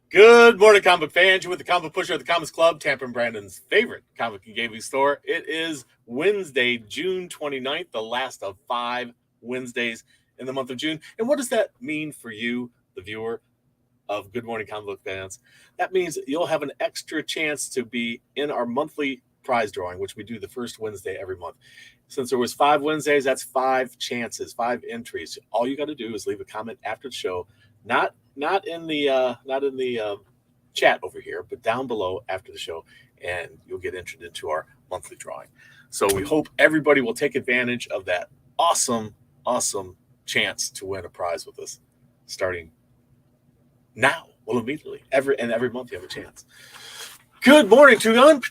Good morning, comic fans. You're with the Comic Pusher at the Comics Club, Tampa and Brandon's favorite comic and gaming store. It is Wednesday, June 29th, the last of 5 Wednesdays in the month of June. And what does that mean for you, the viewer of Good Morning Comic Book Fans? That means you'll have an extra chance to be in our monthly prize drawing, which we do the first Wednesday every month. Since there was 5 Wednesdays, that's 5 chances, 5 entries. All you got to do is leave a comment after the show, not in the chat over here, but down below after the show, and you'll get entered into our monthly drawing. So we hope everybody will take advantage of that awesome chance to win a prize with us, starting now. Well, immediately, every month you have a chance. Good morning, Tugun.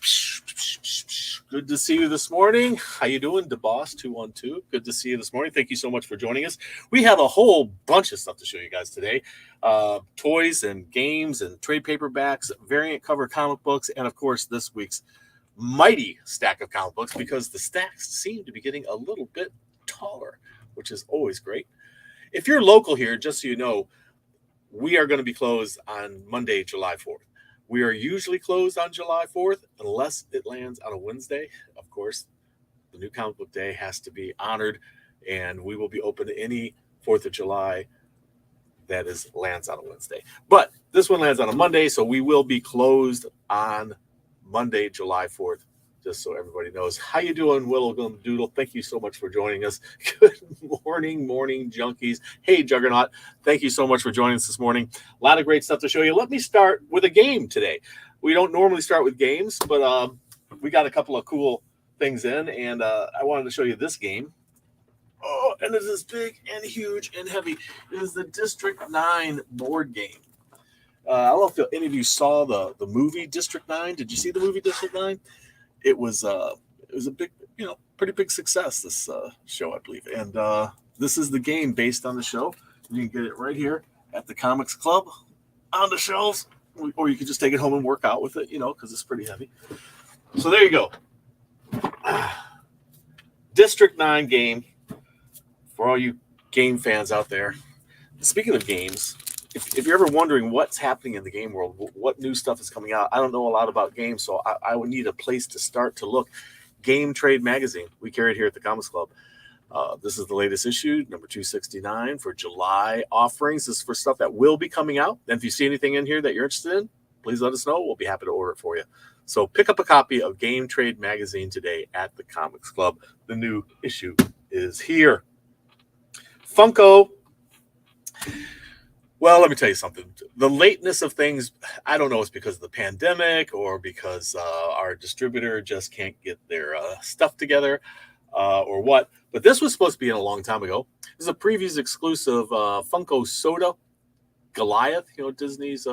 Good to see you this morning. How you doing, DeBoss212? Good to see you this morning. Thank you so much for joining us. We have a whole bunch of stuff to show you guys today. Toys and games and trade paperbacks, variant cover comic books, and of course this week's mighty stack of comic books, because the stacks seem to be getting a little bit taller, which is always great. If you're local here, just so you know, we are going to be closed on Monday, July 4th. We are usually closed on July 4th unless it lands on a Wednesday. Of course, the new comic book day has to be honored, and we will be open any 4th of July that lands on a Wednesday. But this one lands on a Monday, so we will be closed on Monday, July 4th, just so everybody knows. How you doing, Willow Doodle? Thank you so much for joining us. Good morning, junkies. Hey, Juggernaut. Thank you so much for joining us this morning. A lot of great stuff to show you. Let me start with a game today. We don't normally start with games, but we got a couple of cool things in, and I wanted to show you this game. Oh, and it is big and huge and heavy. It is the District 9 board game. I don't know if any of you saw the movie District 9. Did you see the movie District 9? It was a big, pretty big success, this show, I believe. And this is the game based on the show. You can get it right here at the Comics Club on the shelves, or you can just take it home and work out with it, because it's pretty heavy. So there you go. District 9 game for all you game fans out there. Speaking of games, if you're ever wondering what's happening in the game world, what new stuff is coming out, I don't know a lot about games, so I would need a place to start to look. Game Trade Magazine, we carry it here at the Comics Club. This is the latest issue, number 269 for July offerings. This is for stuff that will be coming out. And if you see anything in here that you're interested in, please let us know. We'll be happy to order it for you. So pick up a copy of Game Trade Magazine today at the Comics Club. The new issue is here. Funko. Well, let me tell you something. The lateness of things, I don't know, it's because of the pandemic or because our distributor just can't get their stuff together or what. But this was supposed to be in a long time ago. This is a previews exclusive Funko Soda Goliath, Disney's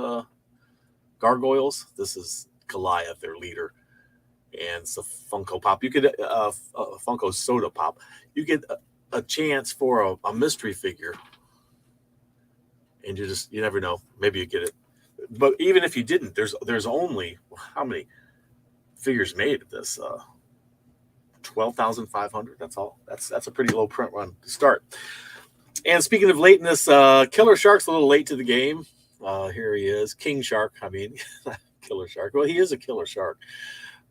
Gargoyles. This is Goliath, their leader. And it's a Funko Pop. You get a Funko Soda Pop. You get a chance for a mystery figure. And you never know. Maybe you get it. But even if you didn't, there's only, how many figures made of this? 12,500. That's all. That's a pretty low print run to start. And speaking of lateness, Killer Shark's a little late to the game. Here he is. King Shark. I mean, Killer Shark. Well, he is a Killer Shark.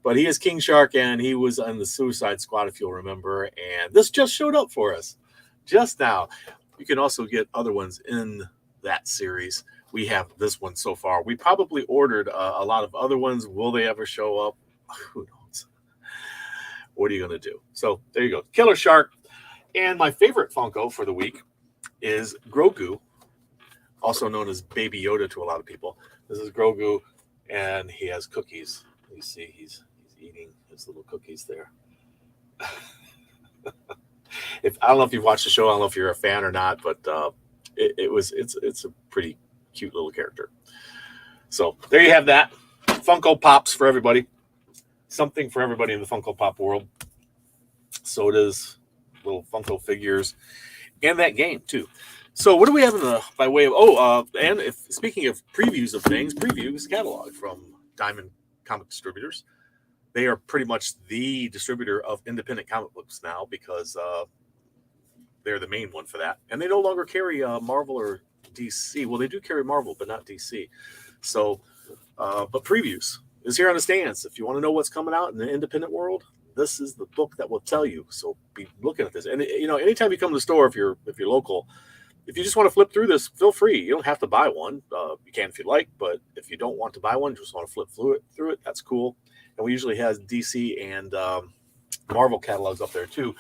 But he is King Shark, and he was on the Suicide Squad, if you'll remember. And this just showed up for us just now. You can also get other ones in that series. We have this one so far. We probably ordered a lot of other ones. Will they ever show up? Who knows? What are you going to do? So there you go. Killer Shark. And my favorite Funko for the week is Grogu, also known as Baby Yoda to a lot of people. This is Grogu, and he has cookies. You see he's eating his little cookies there. I don't know if you've watched the show. I don't know if you're a fan or not, but it's a pretty cute little character. So there you have that. Funko Pops for everybody. Something for everybody in the Funko Pop world. Sodas, little Funko figures, and that game too. So what do we have by way of speaking of previews of things, previews catalog from Diamond Comic Distributors. They are pretty much the distributor of independent comic books now, because they're the main one for that. And they no longer carry Marvel or DC. Well, they do carry Marvel, but not DC. So, but Previews is here on the stands. If you want to know what's coming out in the independent world, this is the book that will tell you. So be looking at this. And anytime you come to the store, if you're local, if you just want to flip through this, feel free. You don't have to buy one. You can if you like, but if you don't want to buy one, just want to flip through it, that's cool. And we usually have DC and Marvel catalogs up there too.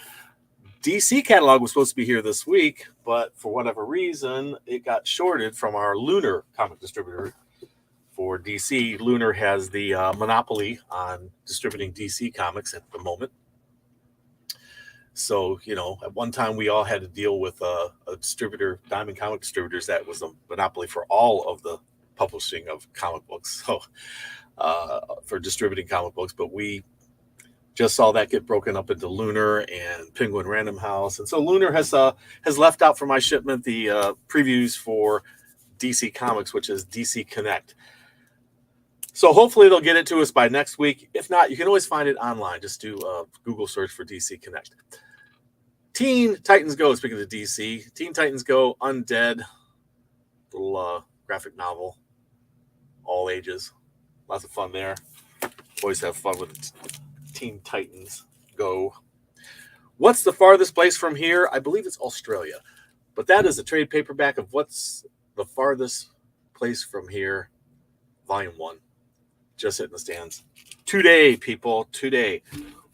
DC catalog was supposed to be here this week, but for whatever reason, it got shorted from our Lunar comic distributor for DC. Lunar has the monopoly on distributing DC comics at the moment. So, at one time we all had to deal with a distributor, Diamond Comic Distributors, that was a monopoly for all of the publishing of comic books. So, for distributing comic books, but we just saw that get broken up into Lunar and Penguin Random House. And so Lunar has left out for my shipment the previews for DC Comics, which is DC Connect. So hopefully they'll get it to us by next week. If not, you can always find it online. Just do a Google search for DC Connect. Teen Titans Go, speaking of DC, Teen Titans Go Undead, little graphic novel, all ages. Lots of fun there. Always have fun with it. Teen Titans Go. What's the farthest place from here? I believe it's Australia. But that is a trade paperback of What's the Farthest Place from Here, Volume 1. Just hitting the stands. Today, people, today.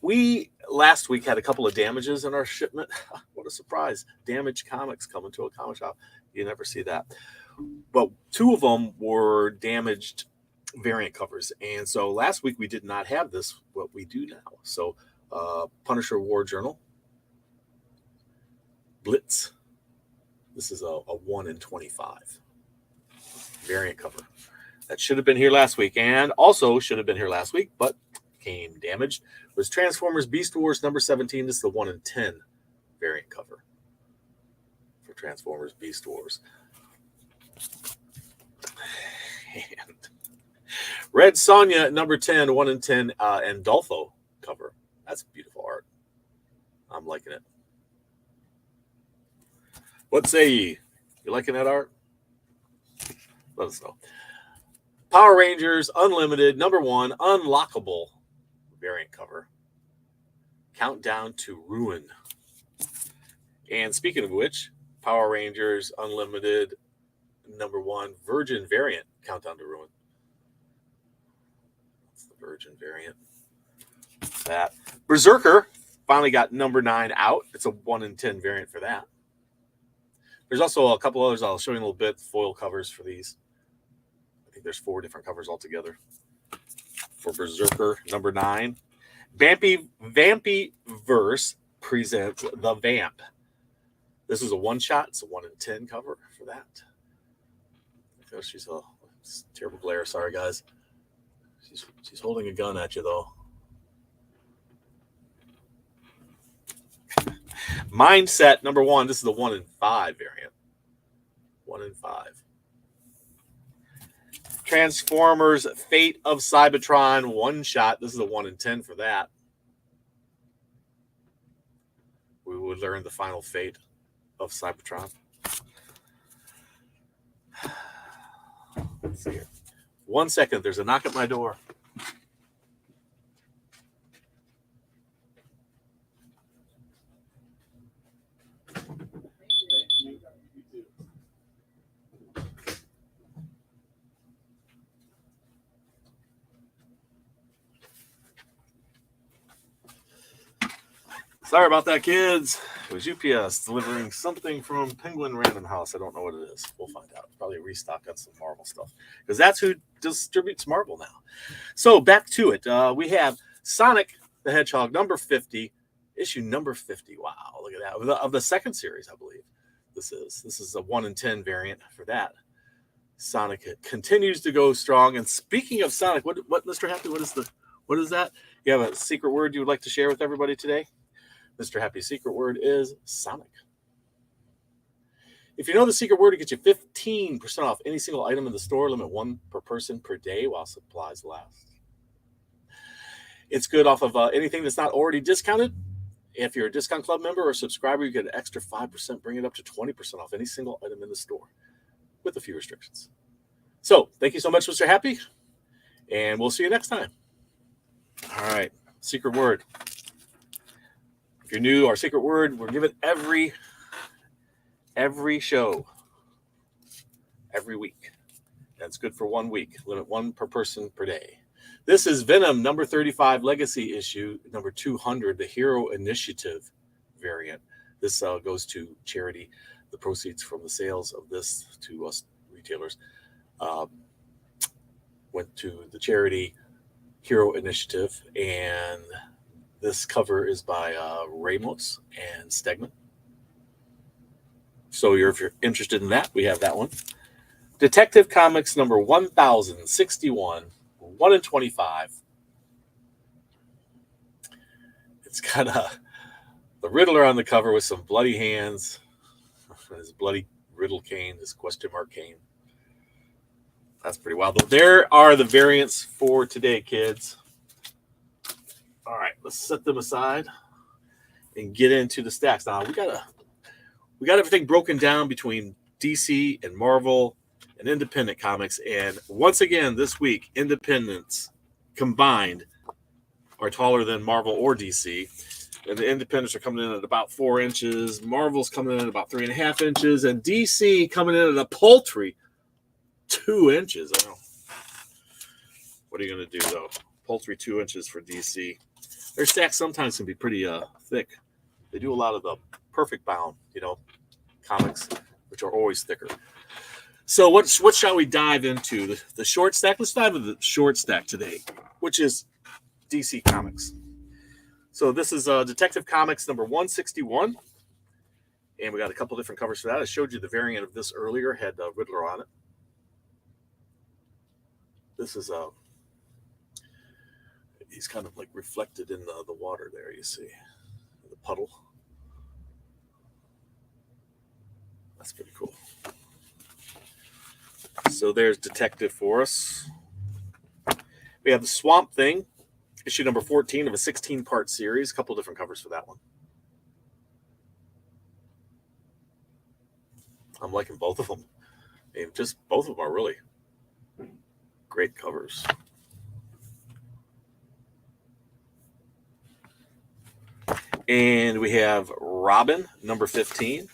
We, last week, had a couple of damages in our shipment. What a surprise. Damaged comics coming to a comic shop. You never see that. But 2 of them were damaged variant covers. And so last week we did not have this, what we do now. So Punisher War Journal, Blitz. This is a 1 in 25 variant cover. That should have been here last week, and also should have been here last week, but came damaged. It was Transformers Beast Wars number 17. This is the 1 in 10 variant cover for Transformers Beast Wars. And Red Sonja number 10, 1 in 10, and Dolpho cover. That's beautiful art. I'm liking it. What say ye? You liking that art? Let us know. Power Rangers Unlimited number 1, unlockable variant cover. Countdown to Ruin. And speaking of which, Power Rangers Unlimited number 1, Virgin variant, Countdown to Ruin. Virgin variant. That Berserker finally got number 9 out. It's a 1 in 10 variant for that. There's also a couple others I'll show you in a little bit. Foil covers for these. I think there's 4 different covers altogether for Berserker number 9. Vampyverse presents The Vamp. This is a one-shot. It's a 1 in 10 cover for that. Oh, she's a terrible glare. Sorry, guys. She's holding a gun at you, though. Mindset number 1. This is the 1 in 5 variant. 1 in 5. Transformers Fate of Cybertron one shot. This is a 1 in 10 for that. We would learn the final fate of Cybertron. Let's see here. 1 second. There's a knock at my door. Sorry about that, kids. It was UPS delivering something from Penguin Random House. I don't know what it is. We'll find out. Probably a restock on some Marvel stuff, because that's who distributes Marvel now. So back to it. We have Sonic the Hedgehog number 50, issue number 50. Wow, look at that. Of the second series, I believe. This is a 1 in 10 variant for that. Sonic continues to go strong. And speaking of Sonic, what Mr. Happy, what is that? You have a secret word you would like to share with everybody today? Mr. Happy's secret word is Sonic. If you know the secret word, it gets you 15% off any single item in the store. Limit 1 per person per day while supplies last. It's good off of anything that's not already discounted. If you're a Discount Club member or subscriber, you get an extra 5%, bring it up to 20% off any single item in the store with a few restrictions. So thank you so much, Mr. Happy, and we'll see you next time. All right, secret word. If you're new, our secret word, we're given every show, every week. That's good for 1 week. Limit one per person per day. This is Venom number 35, Legacy issue number 200, the Hero Initiative variant. This goes to charity. The proceeds from the sales of this to us retailers went to the charity Hero Initiative, and this cover is by Ramos and Stegman. So if you're interested in that, we have that one. Detective Comics number 1061, 1 in 25. It's got the Riddler on the cover with some bloody hands, his bloody riddle cane, his question mark cane. That's pretty wild. There are the variants for today, kids. All right, let's set them aside and get into the stacks. Now we got everything broken down between DC and Marvel and independent comics. And once again, this week, independents combined are taller than Marvel or DC. And the independents are coming in at about 4 inches. Marvel's coming in at about 3.5 inches. And DC coming in at a paltry 2 inches. I don't know. What are you going to do, though? Paltry 2 inches for DC. Their stacks sometimes can be pretty thick. They do a lot of the perfect bound, comics, which are always thicker. So what shall we dive into? The short stack? Let's dive into the short stack today, which is DC Comics. So this is Detective Comics number 161. And we got a couple different covers for that. I showed you the variant of this earlier, had Riddler on it. This is he's kind of like reflected in the water there, you see, the puddle. That's pretty cool. So there's Detective for us. We have the Swamp Thing, issue number 14 of a 16-part series. A couple different covers for that one. I'm liking both of them. And just both of them are really great covers. And we have Robin, number 15.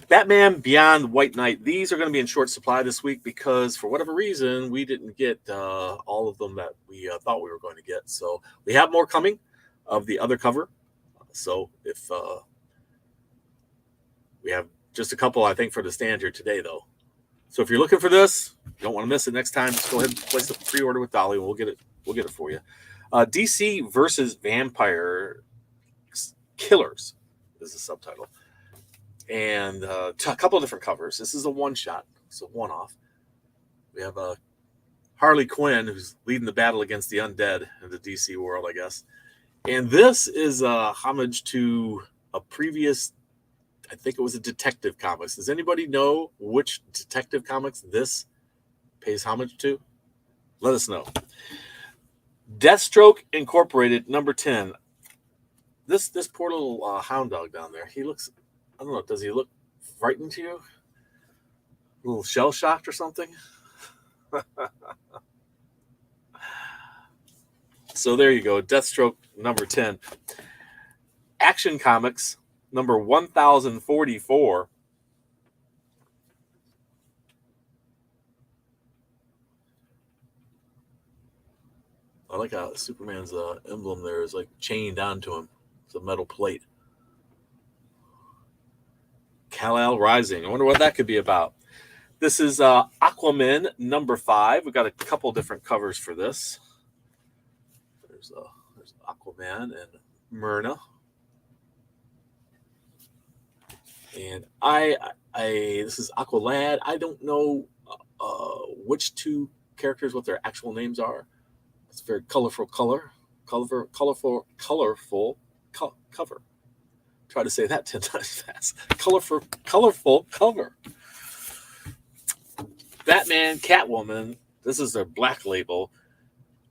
Batman Beyond White Knight. These are going to be in short supply this week because for whatever reason, we didn't get all of them that we thought we were going to get. So we have more coming of the other cover. So if we have just a couple, I think, for the stand here today, though. So if you're looking for this, you don't want to miss it next time, just go ahead and place a pre-order with Dolly, and we'll get it for you. DC versus Vampire Killers is the subtitle. And a couple of different covers. This is a one-shot. It's a one-off. We have Harley Quinn, who's leading the battle against the undead in the DC world, I guess. And this is a homage to a previous, I think it was a Detective Comics. Does anybody know which Detective Comics this pays homage to? Let us know. Deathstroke Incorporated, number 10. This poor little hound dog down there, he looks, I don't know, does he look frightened to you? A little shell-shocked or something? So there you go, Deathstroke number 10. Action Comics number 1044. I like how Superman's emblem there is like chained onto him. It's a metal plate. Kal-El Rising. I wonder what that could be about. This is Aquaman number 5. We've got a couple different covers for this. There's Aquaman and Myrna. And this is Aqualad. I don't know which two characters, what their actual names are. It's a very colorful cover. Try to say that 10 times fast. Colorful cover. Batman, Catwoman. This is their black label.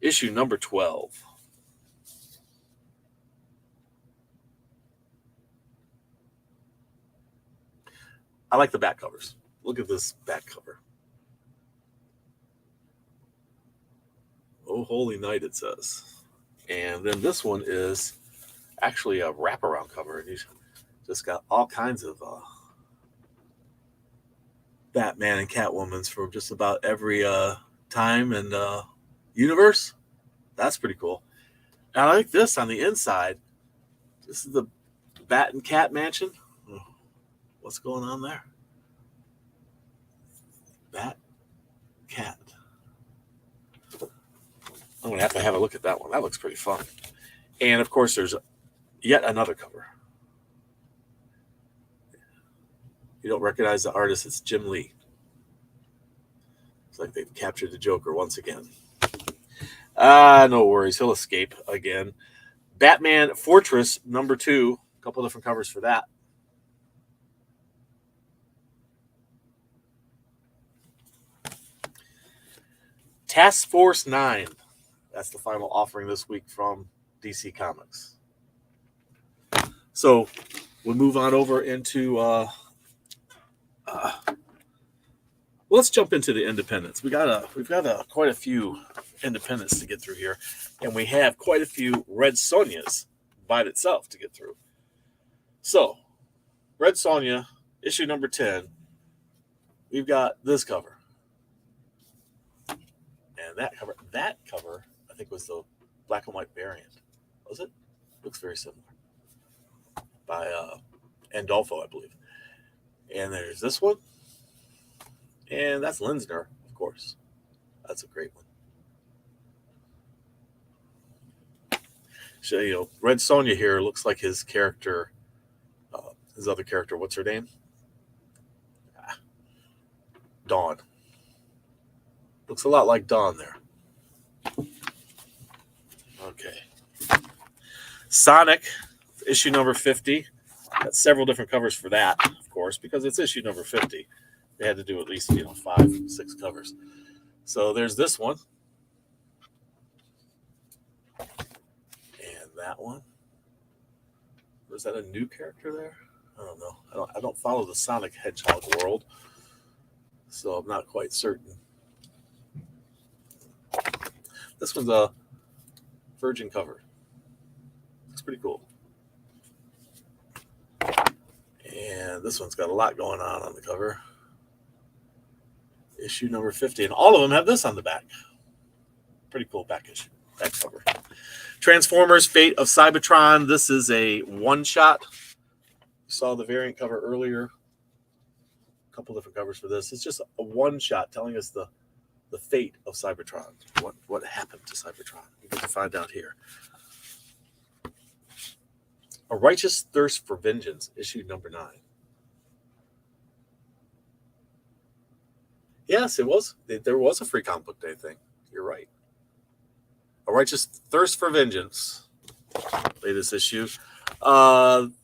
Issue number 12. I like the back covers. Look at this back cover. Oh, holy night, it says. And then this one is actually a wraparound cover. And he's just got all kinds of Batman and Catwoman's from just about every time and universe. That's pretty cool. And I like this on the inside. This is the Bat and Cat Mansion. What's going on there? Bat, Cat. I'm going to have a look at that one. That looks pretty fun. And, of course, there's yet another cover. You don't recognize the artist. It's Jim Lee. It's like they've captured the Joker once again. No worries. He'll escape again. Batman Fortress #2. A couple different covers for that. Task Force 9. That's the final offering this week from DC Comics. So we'll move on over into let's jump into the independents. We've got quite a few independents to get through here, and we have quite a few Red Sonjas by itself to get through. So, Red Sonja, issue number 10. We've got this cover. And that cover, I think, was the black and white variant. Was it? Looks very similar. By Andolfo, I believe. And there's this one. And that's Linsner, of course. That's a great one. So, Red Sonja here looks like his character, his other character, what's her name? Dawn. Looks a lot like Dawn there. Okay. Sonic, issue number 50. Got several different covers for that, of course, because it's issue number 50. They had to do at least, 5, 6 covers. So there's this one. And that one. Was that a new character there? I don't know. I don't follow the Sonic Hedgehog world, so I'm not quite certain. This one's a Virgin cover. Looks pretty cool. And this one's got a lot going on the cover. Issue number 50. And all of them have this on the back. Pretty cool back cover. Transformers Fate of Cybertron. This is a one-shot. You saw the variant cover earlier. A couple different covers for this. It's just a one-shot telling us the fate of Cybertron. What happened to Cybertron? We get to find out here. A Righteous Thirst for Vengeance, issue number 9. Yes, it was. There was a free comic book day thing. You're right. A Righteous Thirst for Vengeance, latest issue.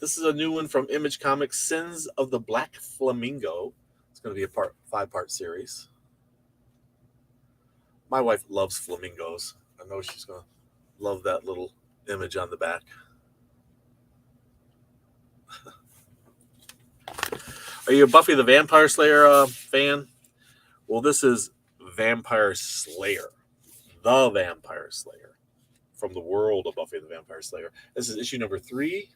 This is a new one from Image Comics, Sins of the Black Flamingo. It's going to be a 5-part series. My wife loves flamingos. I know she's going to love that little image on the back. Are you a Buffy the Vampire Slayer fan? Well, this is Vampire Slayer. The Vampire Slayer. From the world of Buffy the Vampire Slayer. This is issue number 3.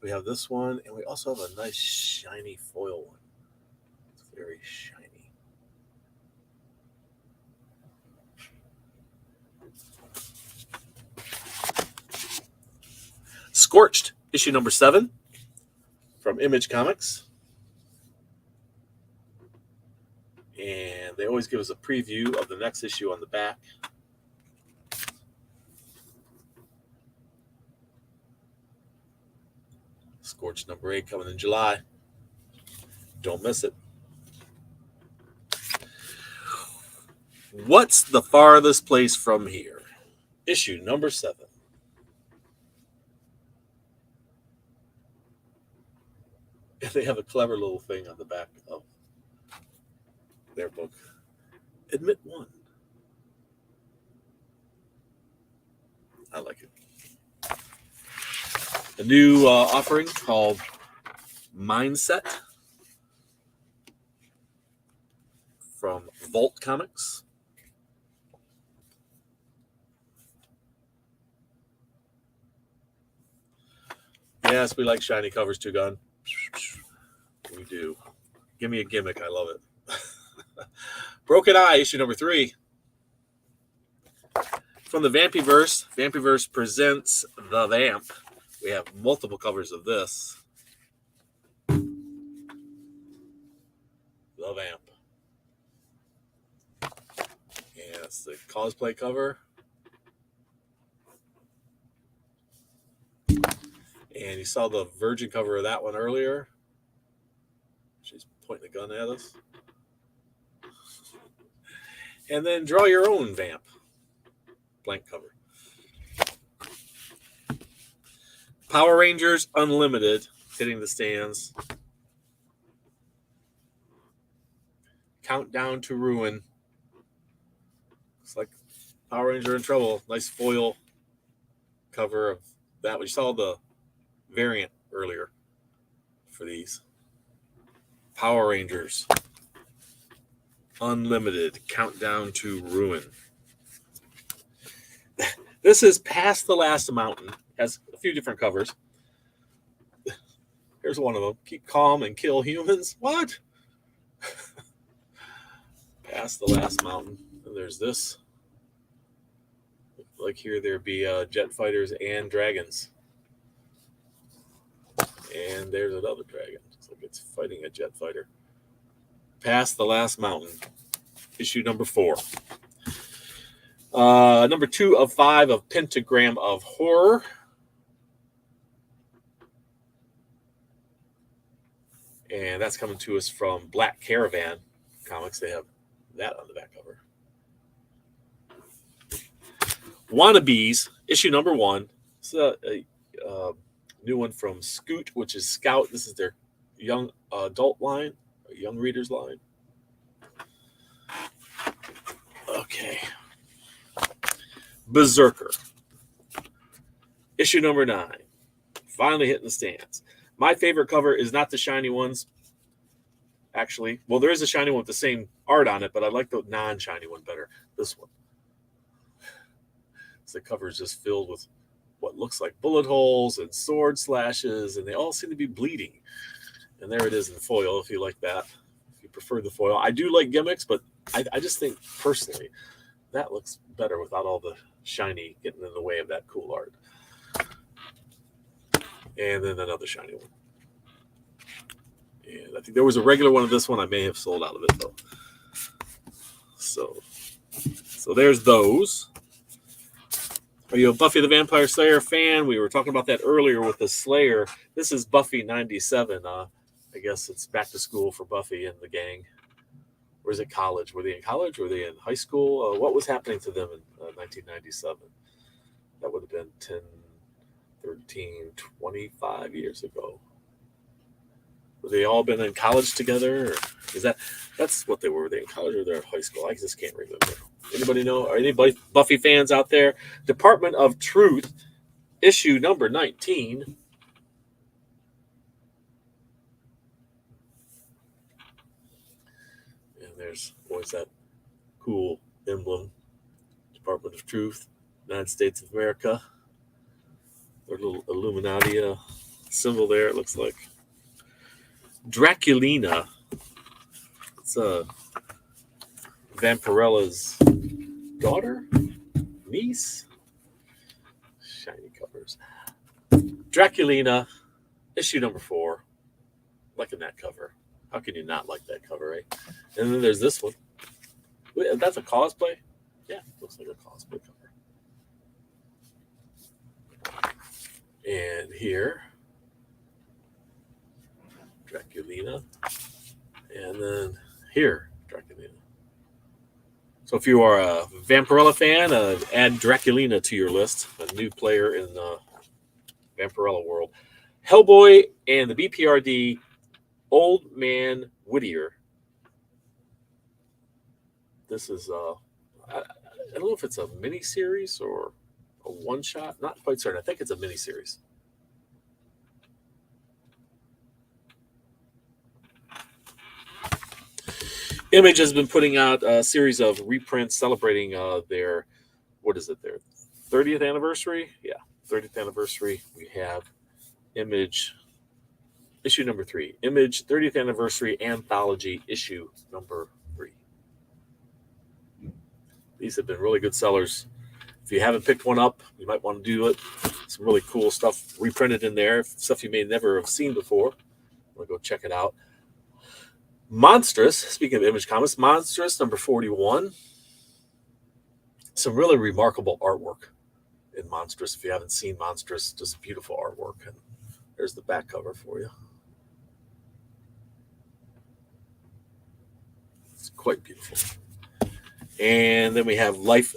We have this one, and we also have a nice shiny foil one. It's very shiny. Scorched, issue number 7 from Image Comics. And they always give us a preview of the next issue on the back. Scorched number 8 coming in July. Don't miss it. What's the farthest place from here? Issue number 7. And they have a clever little thing on the back of their book. Admit one. I like it. A new offering called Mindset. from Vault Comics. Yes, we like shiny covers too, Gun. We do. Give me a gimmick. I love it. Broken Eye, issue number 3. From the Vampyverse. Vampyverse presents The Vamp. We have multiple covers of this. The Vamp. Yeah, it's the cosplay cover. And you saw the Virgin cover of that one earlier. She's pointing a gun at us. And then draw your own Vamp. Blank cover. Power Rangers Unlimited hitting the stands. Countdown to Ruin. Looks like Power Ranger in trouble. Nice foil cover of that. We saw the variant earlier for these. Power Rangers Unlimited. Countdown to Ruin. This is Past the Last Mountain. Has a few different covers. Here's one of them. Keep calm and kill humans. What? Past the Last Mountain. And there's this. Like here, there'd be jet fighters and dragons. And there's another dragon. Looks like it's fighting a jet fighter. Past the Last Mountain. Issue number 4. Number 2 of 5 of Pentagram of Horror. And that's coming to us from Black Caravan Comics. They have that on the back cover. Wannabes, issue number 1. It's a new one from Scoot, which is Scout. This is their young adult line, young readers line. Okay. Berserker. Issue number 9. Finally hitting the stands. My favorite cover is not the shiny ones. Actually, well, there is a shiny one with the same art on it, but I like the non-shiny one better. This one. So the cover is just filled with what looks like bullet holes and sword slashes, and they all seem to be bleeding. And there it is in foil, if you like that. If you prefer the foil. I do like gimmicks, but I just think, personally, that looks better without all the shiny getting in the way of that cool art. And then another shiny one. And I think there was a regular one of this one. I may have sold out of it, though. So there's those. Are you a Buffy the Vampire Slayer fan? We were talking about that earlier with the Slayer. This is Buffy 97. I guess it's back to school for Buffy and the gang. Or is it college? Were they in college? Were they in high school? What was happening to them in 1997? That would have been 10, 13, 25 years ago. Were they all been in college together? Or is that's what they were? Were they in college or they're in high school? I just can't remember. Anybody know? Are anybody Buffy fans out there? Department of Truth, issue number 19. And there's always that cool emblem. Department of Truth, United States of America. Their little Illuminati symbol there, it looks like. Draculina. It's Vampirella's daughter? Niece? Shiny covers. Draculina, issue number 4. Liking that cover. How can you not like that cover, right? And then there's this one. Wait, that's a cosplay? Yeah, looks like a cosplay cover. And here, Draculina. And then here, Draculina. So if you are a Vampirella fan, add Draculina to your list. A new player in the Vampirella world. Hellboy and the BPRD, Old Man Whittier. This is, I don't know if it's a mini-series or a one-shot. Not quite certain. I think it's a mini-series. Image has been putting out a series of reprints celebrating their, what is it, their 30th anniversary? Yeah, 30th anniversary. We have Image issue number 3, Image 30th anniversary anthology issue number 3. These have been really good sellers. If you haven't picked one up, you might want to do it. Some really cool stuff reprinted in there, stuff you may never have seen before. We'll go check it out. Monstrous, speaking of Image Comics, Monstrous number 41. Some really remarkable artwork in Monstrous. If you haven't seen Monstrous, just beautiful artwork. And there's the back cover for you. It's quite beautiful. And then we have Life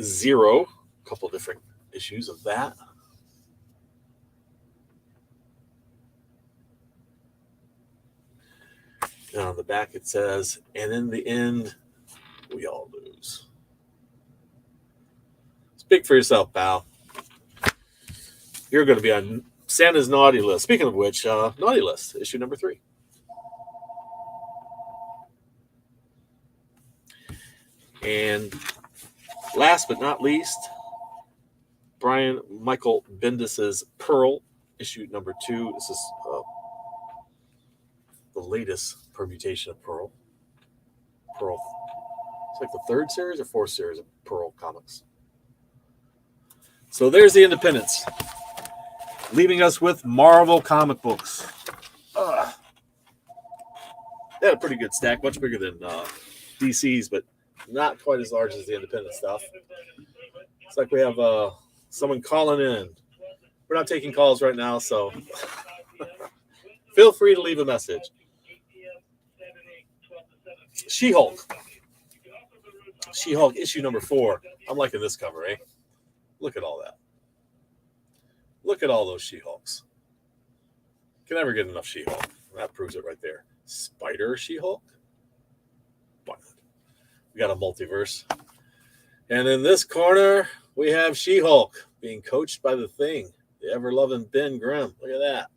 Zero, a couple different issues of that. And on the back it says, and in the end, we all lose. Speak for yourself, pal. You're going to be on Santa's naughty list. Speaking of which, naughty list, issue number 3. And last but not least, Brian Michael Bendis's Pearl, issue number 2. This is the latest permutation of Pearl. It's like the 3rd series or 4th series of Pearl comics. So there's the independents, leaving us with Marvel comic books. They had a pretty good stack, much bigger than DC's, but not quite as large as the independent stuff. It's like we have someone calling in. We're not taking calls right now, so feel free to leave a message. She-Hulk, issue number 4. I'm liking this cover, eh? Look at all that. Look at all those She-Hulks. Can never get enough She-Hulk. That proves it right there. Spider She-Hulk? Why not? We got a multiverse. And in this corner, we have She-Hulk being coached by the Thing, the ever-loving Ben Grimm. Look at that.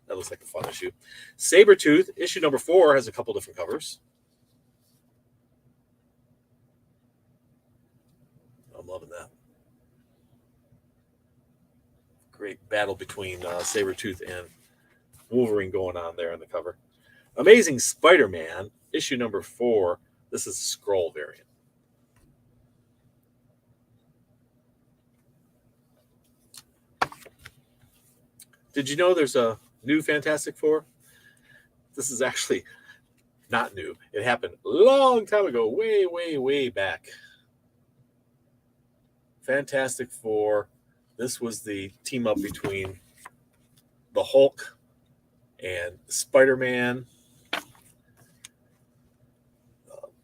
That looks like a fun issue. Sabretooth, issue number 4, has a couple different covers. I'm loving that. Great battle between Sabretooth and Wolverine going on there on the cover. Amazing Spider-Man, issue number 4. This is a scroll variant. Did you know there's a new Fantastic Four? This is actually not new. It happened a long time ago, way, way, way back. Fantastic Four. This was the team up between the Hulk and Spider-Man,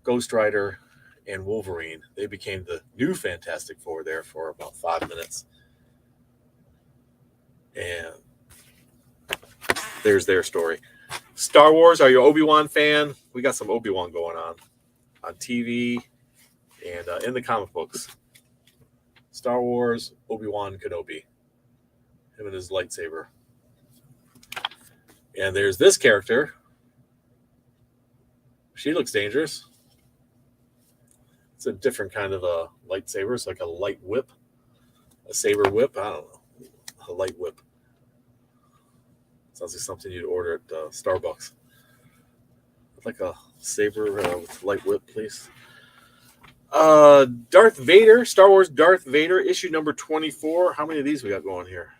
Ghost Rider, and Wolverine. They became the new Fantastic Four there for about 5 minutes. And there's their story. Star Wars, are you an Obi-Wan fan? We got some Obi-Wan going on TV and in the comic books. Star Wars, Obi-Wan Kenobi. Him and his lightsaber. And there's this character. She looks dangerous. It's a different kind of a lightsaber. It's like a light whip. A saber whip. I don't know. A light whip. Sounds like something you'd order at Starbucks. I'd like a saber with light whip, please. Darth Vader, Star Wars Darth Vader, issue number 24. How many of these we got going here?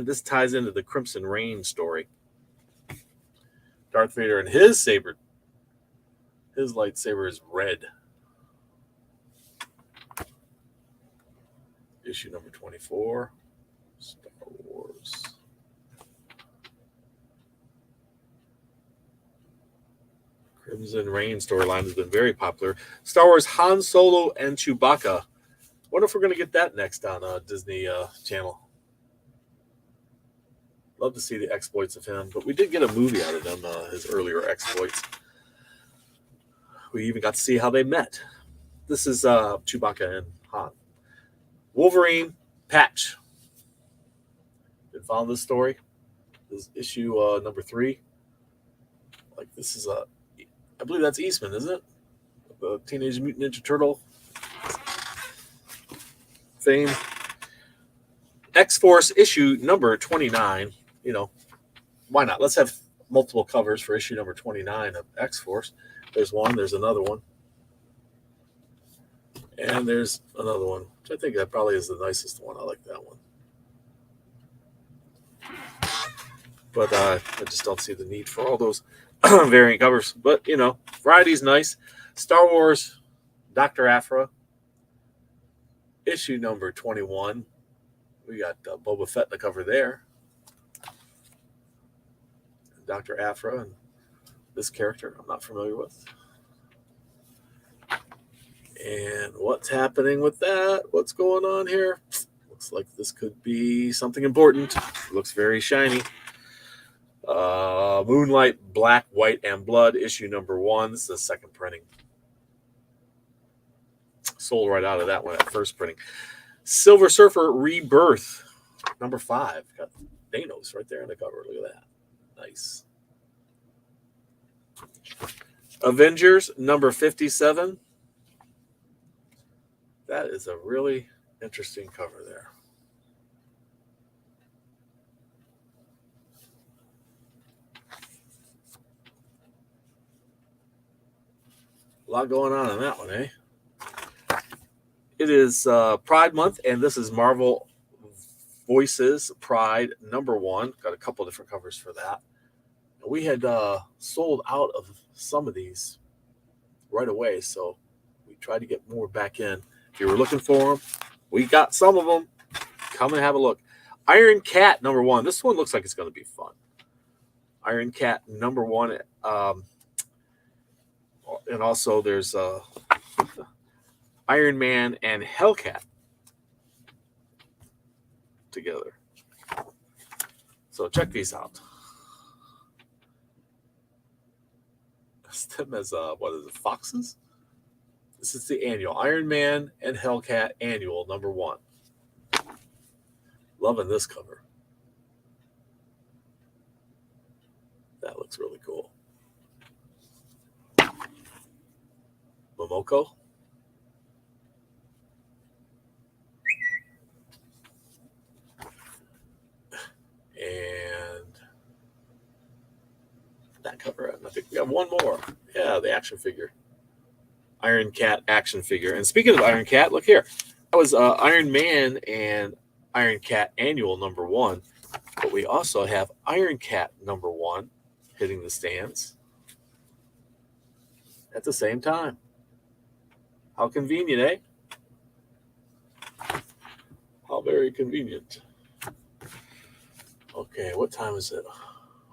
This ties into the Crimson Reign story. Darth Vader and his saber. His lightsaber is red. Issue number 24. Star Wars. Crimson Reign storyline has been very popular. Star Wars Han Solo and Chewbacca. Wonder if we're going to get that next on Disney Channel. Love to see the exploits of him, but we did get a movie out of him, his earlier exploits. We even got to see how they met. This is Chewbacca and Han. Wolverine patch. Been following this story. This is issue number 3. Like, this is a I believe that's Eastman, isn't it? The Teenage Mutant Ninja Turtle fame. X-Force issue number 29. You know, why not? Let's have multiple covers for issue number 29 of X-Force. There's one, there's another one. And there's another one, which I think that probably is the nicest one. I like that one. But I just don't see the need for all those variant covers. But, you know, variety's nice. Star Wars, Dr. Aphra, issue number 21. We got Boba Fett in the cover there. Dr. Aphra and this character I'm not familiar with. And what's happening with that? What's going on here? Looks like this could be something important. Looks very shiny. Moonlight, Black, White, and Blood, issue number 1. This is the second printing. Sold right out of that one at first printing. Silver Surfer Rebirth, number 5. Got Thanos right there on the cover. Look at that. Nice. Avengers, number 57. That is a really interesting cover there. A lot going on in that one, eh? It is Pride Month, and this is Marvel Voices Pride number 1. Got a couple different covers for that. We had sold out of some of these right away, so we tried to get more back in. If you were looking for them, we got some of them. Come and have a look. Iron Cat number 1. This one looks like it's going to be fun. Iron Cat number 1. And also there's Iron Man and Hellcat together. So check these out. Them as what is it, foxes? This is the annual Iron Man and Hellcat annual number 1. Loving this cover. That looks really cool. Momoko. And that cover, I think we have one more. Yeah, the action figure. Iron Cat action figure. And speaking of Iron Cat, look here. That was Iron Man and Iron Cat annual number 1. But we also have Iron Cat number 1 hitting the stands at the same time. How convenient, eh? How very convenient. Okay, what time is it?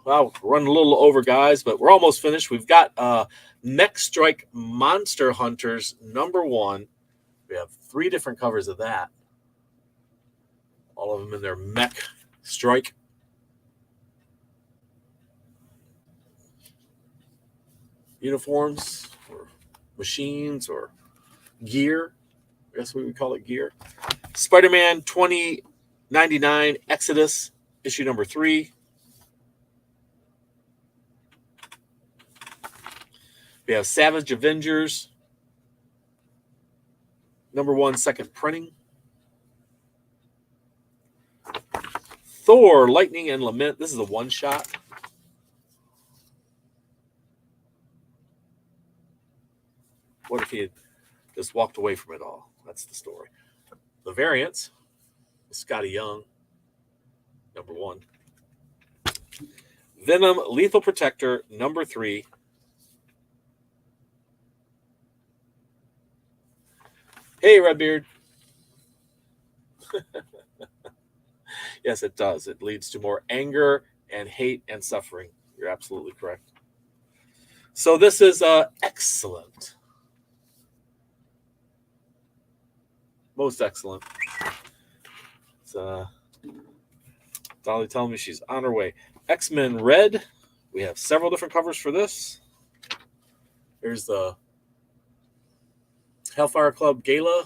Well, we're running a little over, guys, but we're almost finished. We've got Mech Strike Monster Hunters number 1. We have 3 different covers of that. All of them in their Mech Strike. Uniforms or machines or gear. I guess we would call it gear. Spider-Man 2099 Exodus, issue number 3. We have Savage Avengers, number 1, second printing. Thor, Lightning and Lament. This is a one-shot. What if he had just walked away from it all? That's the story. The variants, Scotty Young, number 1. Venom, Lethal Protector, number 3. Hey, Redbeard. Yes, it does. It leads to more anger and hate and suffering. You're absolutely correct. So this is excellent. Most excellent. It's Dolly telling me she's on her way. X-Men Red. We have several different covers for this. Here's the Hellfire Club Gala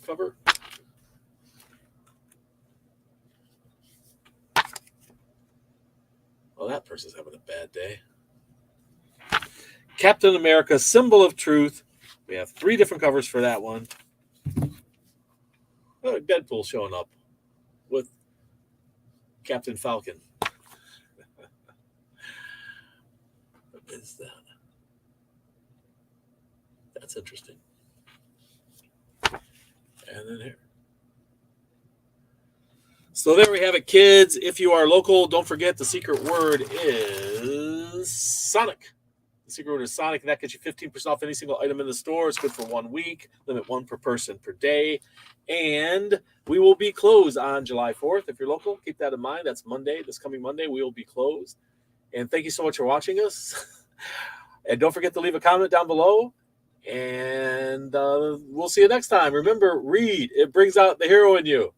cover. Well, that person's having a bad day. Captain America, Symbol of Truth. We have 3 different covers for that one. Oh, Deadpool showing up with Captain Falcon. What is that? That's interesting. And then here. So there we have it, kids. If you are local, don't forget the secret word is Sonic. The secret word is Sonic, and that gets you 15% off any single item in the store. It's good for 1 week, limit 1 per person per day. And we will be closed on July 4th. If you're local, keep that in mind. That's Monday. This coming Monday, we will be closed. And thank you so much for watching us. And don't forget to leave a comment down below. And we'll see you next time. Remember, read. It brings out the hero in you.